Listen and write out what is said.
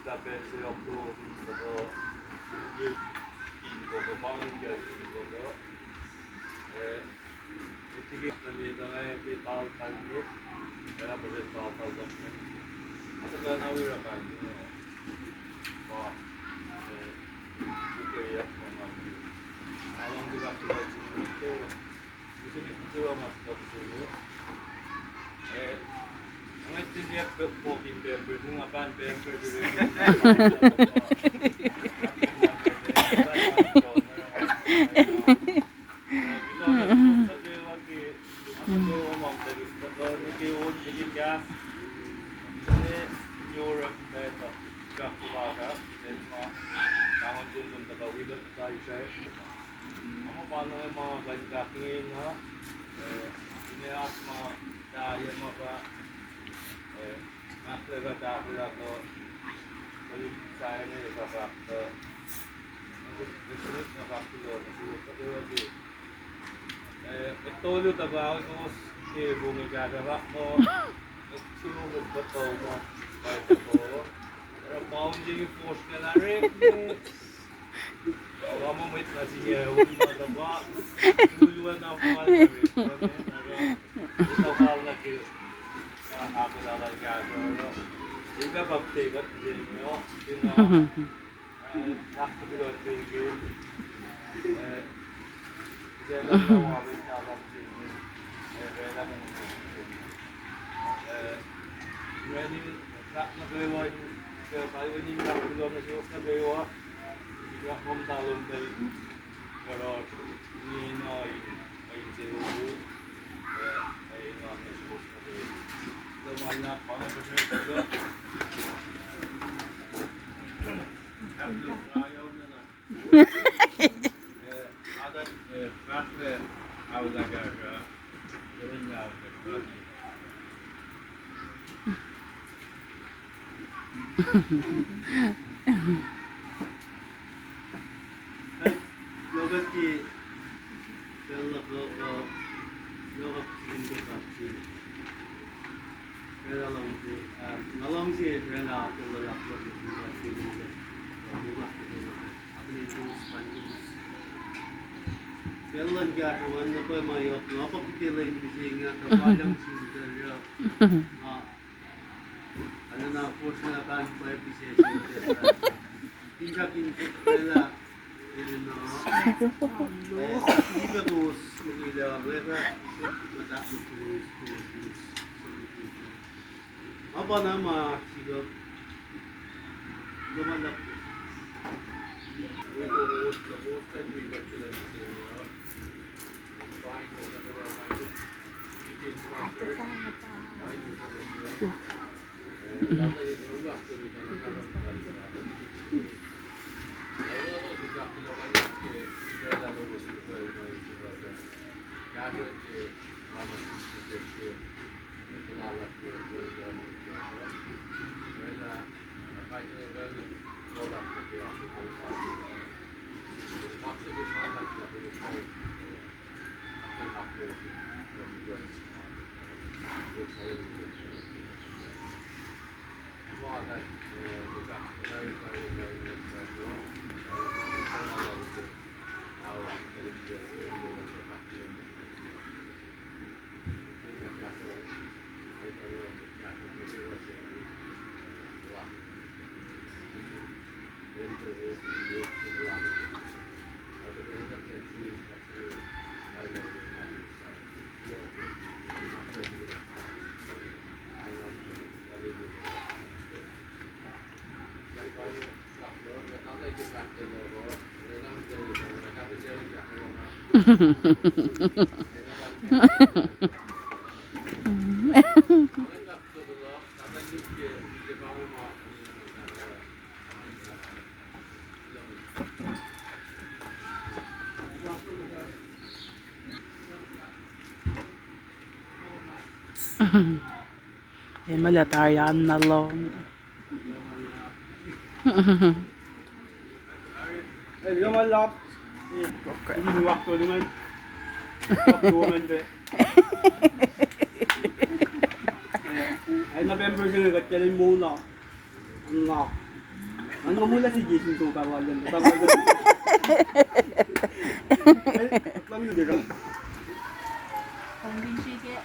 sta penso appunto il Inkucl manga Inkucl tutti che stanno di palpando era per palpando ma se non aveva fatto ma che ya along the back to musim itu masuk dulu ngerti dia mau pindah berhubung apaan pindah Ama paano yung mga bandakingin ha? Iniyak mga daya mga maklega dahil ako balik saya na yung kakakta nagsulit na kakulo nagsulit na kawagi ito yung tabaw ko bumigagawa mo nagsulungod ba ito mo kahit ako pero pounding yung force ka na rin Kalau mau main nasinya, udah dapat. Duluan apa lagi? Kita hal lagi. Aku dah lagi ada. Juga bakti kat sini, yo. Sini. Nak kedua tinggi. Jangan lupa kita sini. Bela mungkin. Jadi nak berlewat ke paling ini nak kedua masuk ke berlewat. Tidak memtalun dari kalau ini main seru, main apa sebut tadi, semuanya pakai bersih juga. Ada kafe, ada kerja, kerja kerja. Lokasi lokasi Inkucl ngalong si rena kalau lapor di sini अपने दोस्त Jalan jaruan apa mayok apa kita lagi bisingnya terpadam sudah ano na force na kan pa bising tingkat bela no iba dos ila wala mataas terus apa nama siguro lumalak Militarian na long. Di man lap. Ini waktu dengan waktu dengan be. Ay November gini kat jalin muna. Ang Ano mula si Jason to kawalan. Tawagan. Ay, pamilya ka. Pambinsi kaya.